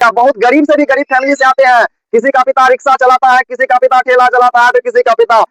क्या बहुत गरीब से भी गरीब फैमिली से आते हैं। किसी का पिता रिक्शा चलाता है, किसी का पिता ठेला चलाता है, तो किसी का पिता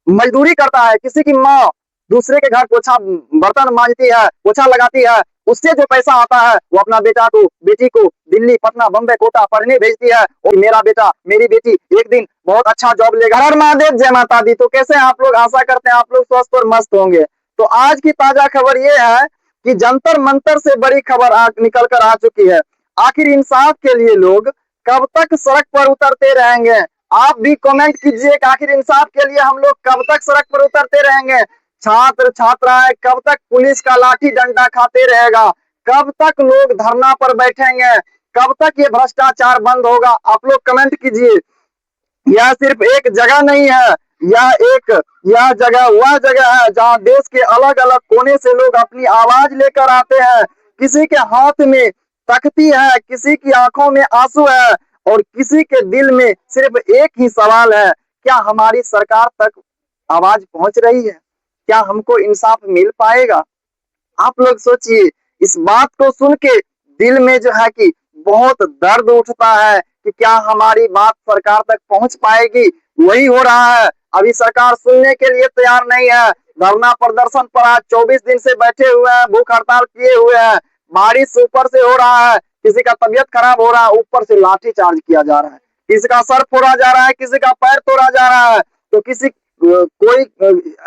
मजदूरी करता है, किसी की माँ दूसरे के घर पोछा बर्तन मांजती है, पोछा लगाती है। उससे जो पैसा आता है वो अपना बेटा को बेटी को दिल्ली पटना बम्बई कोटा पढ़ने भेजती है। और मेरा बेटा मेरी बेटी एक दिन बहुत अच्छा जॉब लेगा। हर महादेव जय माता दी। तो कैसे आप लोग, आशा करते हैं आप लोग स्वस्थ और मस्त होंगे। तो आज की ताजा खबर ये है कि जंतर मंतर से बड़ी खबर निकल कर आ चुकी है। आखिर इंसाफ के लिए लोग कब तक सड़क पर उतरते रहेंगे। आप भी कमेंट कीजिए कि आखिर इंसाफ के लिए हम लोग कब तक सड़क पर उतरते रहेंगे। छात्र छात्राएं कब तक पुलिस का लाठी डंडा खाते रहेगा, कब तक लोग धरना पर बैठेंगे, कब तक ये भ्रष्टाचार बंद होगा। आप लोग कमेंट कीजिए। यह सिर्फ एक जगह नहीं है, यह जगह वह जगह है जहां देश के अलग अलग कोने से लोग अपनी आवाज लेकर आते हैं। किसी के हाथ में तख्ती है, किसी की आंखों में आंसू है और किसी के दिल में सिर्फ एक ही सवाल है, क्या हमारी सरकार तक आवाज पहुंच रही है, क्या हमको इंसाफ मिल पाएगा। आप लोग सोचिए, इस बात को सुन के दिल में जो है कि बहुत दर्द उठता है कि क्या हमारी बात सरकार तक पहुंच पाएगी। वही हो रहा है, अभी सरकार सुनने के लिए तैयार नहीं है। धरना प्रदर्शन पर आज 24 दिन से बैठे हुए हैं, भूख हड़ताल किए हुए हैं। बारिश ऊपर से हो रहा है, किसी का तबियत खराब हो रहा है, ऊपर से लाठी चार्ज किया जा रहा है, किसी का सर फोड़ा जा रहा है, किसी का पैर तोड़ा जा रहा है। तो किसी कोई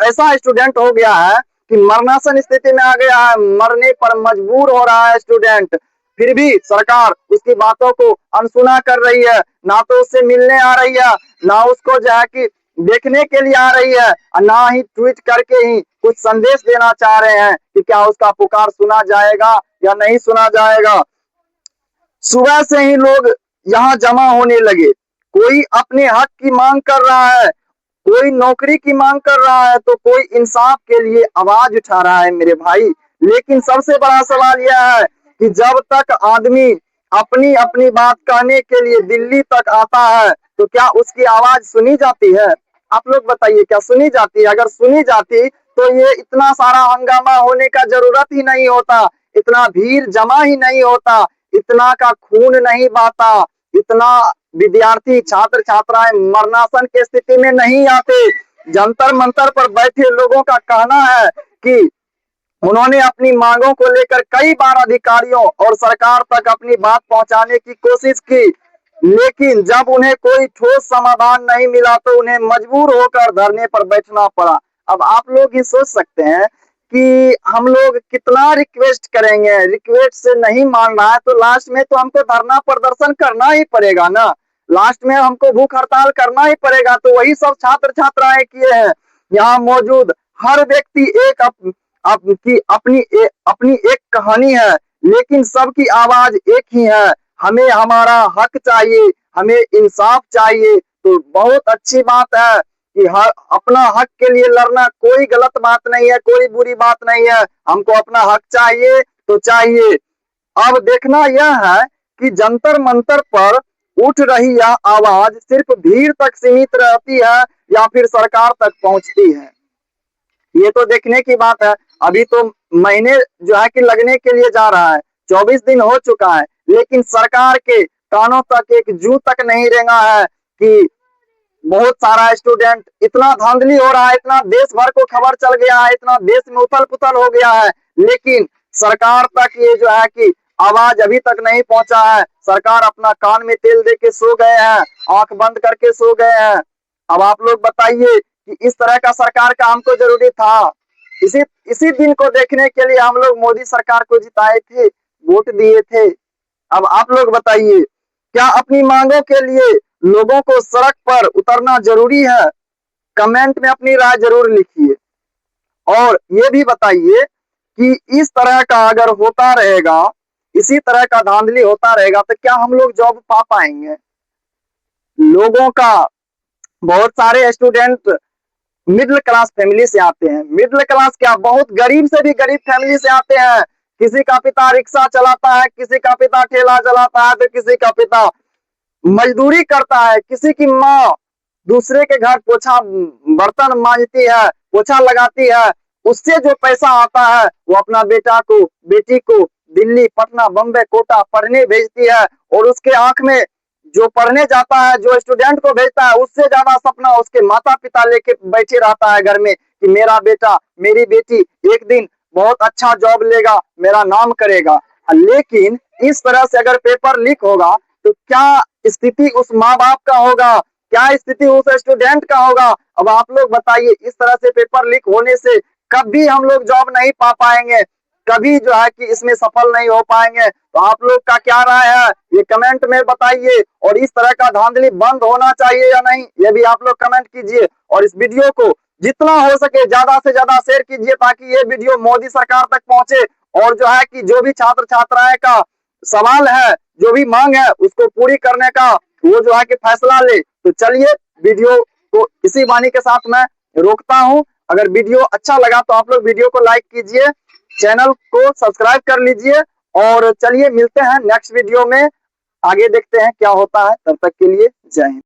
ऐसा स्टूडेंट हो गया है कि मरणासन स्थिति में आ गया है, मरने पर मजबूर हो रहा है स्टूडेंट। फिर भी सरकार उसकी बातों को अनसुना कर रही है, ना तो उससे मिलने आ रही है, ना उसको जो है कि देखने के लिए आ रही है, और ना ही ट्वीट करके ही कुछ संदेश देना चाह रहे हैं कि क्या उसका पुकार सुना जाएगा या नहीं सुना जाएगा। सुबह से ही लोग यहाँ जमा होने लगे, कोई अपने हक की मांग कर रहा है, कोई नौकरी की मांग कर रहा है, तो कोई इंसाफ के लिए आवाज उठा रहा है मेरे भाई। लेकिन सबसे बड़ा सवाल यह है कि जब तक आदमी अपनी अपनी बात कहने के लिए दिल्ली तक आता है तो क्या उसकी आवाज सुनी जाती है। आप लोग बताइए, क्या सुनी जाती है। अगर सुनी जाती तो ये इतना सारा हंगामा होने का जरूरत ही नहीं होता, इतना भीड़ जमा ही नहीं होता, इतना का खून नहीं बहता, इतना विद्यार्थी छात्र छात्राएं मरणासन की स्थिति में नहीं आते। जंतर मंतर पर बैठे लोगों का कहना है कि उन्होंने अपनी मांगों को लेकर कई बार अधिकारियों और सरकार तक अपनी बात पहुंचाने की कोशिश की, लेकिन जब उन्हें कोई ठोस समाधान नहीं मिला तो उन्हें मजबूर होकर धरने पर बैठना पड़ा। अब आप लोग ही सोच सकते हैं कि हम लोग कितना रिक्वेस्ट करेंगे, रिक्वेस्ट से नहीं मान रहा है तो लास्ट में तो हमको धरना प्रदर्शन करना ही पड़ेगा ना, लास्ट में हमको भूख हड़ताल करना ही पड़ेगा। तो वही सब छात्र छात्राएं किए हैं। यहाँ मौजूद हर व्यक्ति एक अपनी एक कहानी है, लेकिन सबकी आवाज एक ही है, हमें हमारा हक चाहिए, हमें इंसाफ चाहिए। तो बहुत अच्छी बात है कि हर अपना हक के लिए लड़ना कोई गलत बात नहीं है, कोई बुरी बात नहीं है। हमको अपना हक चाहिए तो चाहिए। अब देखना यह है कि जंतर मंतर पर उठ रही यह आवाज सिर्फ भीड़ तक सीमित रहती है या फिर सरकार तक पहुंचती है, ये तो देखने की बात है। अभी तो महीने जो है कि लगने के लिए जा रहा है, 24 दिन हो चुका है, लेकिन सरकार के कानों तक एक जू तक नहीं रेंगा है कि बहुत सारा स्टूडेंट, इतना धांधली हो रहा है, इतना देश भर को खबर चल गया है, इतना देश में उथल पुथल हो गया है, लेकिन सरकार तक ये जो है कि आवाज अभी तक नहीं पहुंचा है। सरकार अपना कान में तेल दे के सो गए हैं, आंख बंद करके सो गए हैं। अब आप लोग बताइए कि इस तरह का सरकार का हमको जरूरी था। इसी इसी दिन को देखने के लिए हम लोग मोदी सरकार को जिताए थे, वोट दिए थे। अब आप लोग बताइए, क्या अपनी मांगों के लिए लोगों को सड़क पर उतरना जरूरी है। कमेंट में अपनी राय जरूर लिखिए और ये भी बताइए कि इस तरह का अगर होता रहेगा, इसी तरह का धांधली होता रहेगा तो क्या हम लोग जॉब पा पाएंगे। लोगों का, बहुत सारे स्टूडेंट मिडिल क्लास फैमिली से आते हैं, मिडिल क्लास क्या, बहुत गरीब से भी गरीब फैमिली से आते हैं। किसी का पिता रिक्शा चलाता है, किसी का पिता ठेला चलाता है, तो किसी का पिता मजदूरी करता है, किसी की माँ दूसरे के घर पोछा बर्तन मांजती है, पोछा लगाती है। उससे जो पैसा आता है वो अपना बेटा को बेटी को दिल्ली, पटना, बम्बई, कोटा पढ़ने भेजती है, और उसके आंख में जो पढ़ने जाता है, जो स्टूडेंट को भेजता है, उससे ज्यादा सपना उसके माता पिता लेके बैठे रहता है घर में कि मेरा बेटा, मेरी बेटी एक दिन बहुत अच्छा जॉब लेगा, मेरा नाम करेगा। लेकिन इस तरह से अगर पेपर लीक होगा तो क्या स्थिति उस माँ बाप का होगा, क्या स्थिति उस स्टूडेंट का होगा? अब आप लोग बताइए, इस तरह से पेपर लीक होने से कभी हम लोग जॉब नहीं पा पाएंगे, कभी जो है कि इसमें सफल नहीं हो पाएंगे। तो आप लोग का क्या राय है, ये कमेंट में बताइए। और इस तरह का धांधली बंद होना चाहिए या नहीं, ये भी आप लोग कमेंट कीजिए। और इस वीडियो को जितना हो सके ज्यादा से ज्यादा शेयर कीजिए, ताकि ये वीडियो मोदी सरकार तक पहुंचे, और जो है कि जो भी छात्र छात्राएं का सवाल है, जो भी मांग है, उसको पूरी करने का वो जो है कि फैसला ले। तो चलिए, वीडियो को इसी वाणी के साथ मैं रोकता हूं। अगर वीडियो अच्छा लगा तो आप लोग वीडियो को लाइक कीजिए, चैनल को सब्सक्राइब कर लीजिए, और चलिए मिलते हैं नेक्स्ट वीडियो में। आगे देखते हैं क्या होता है, तब तक के लिए जय हिंद।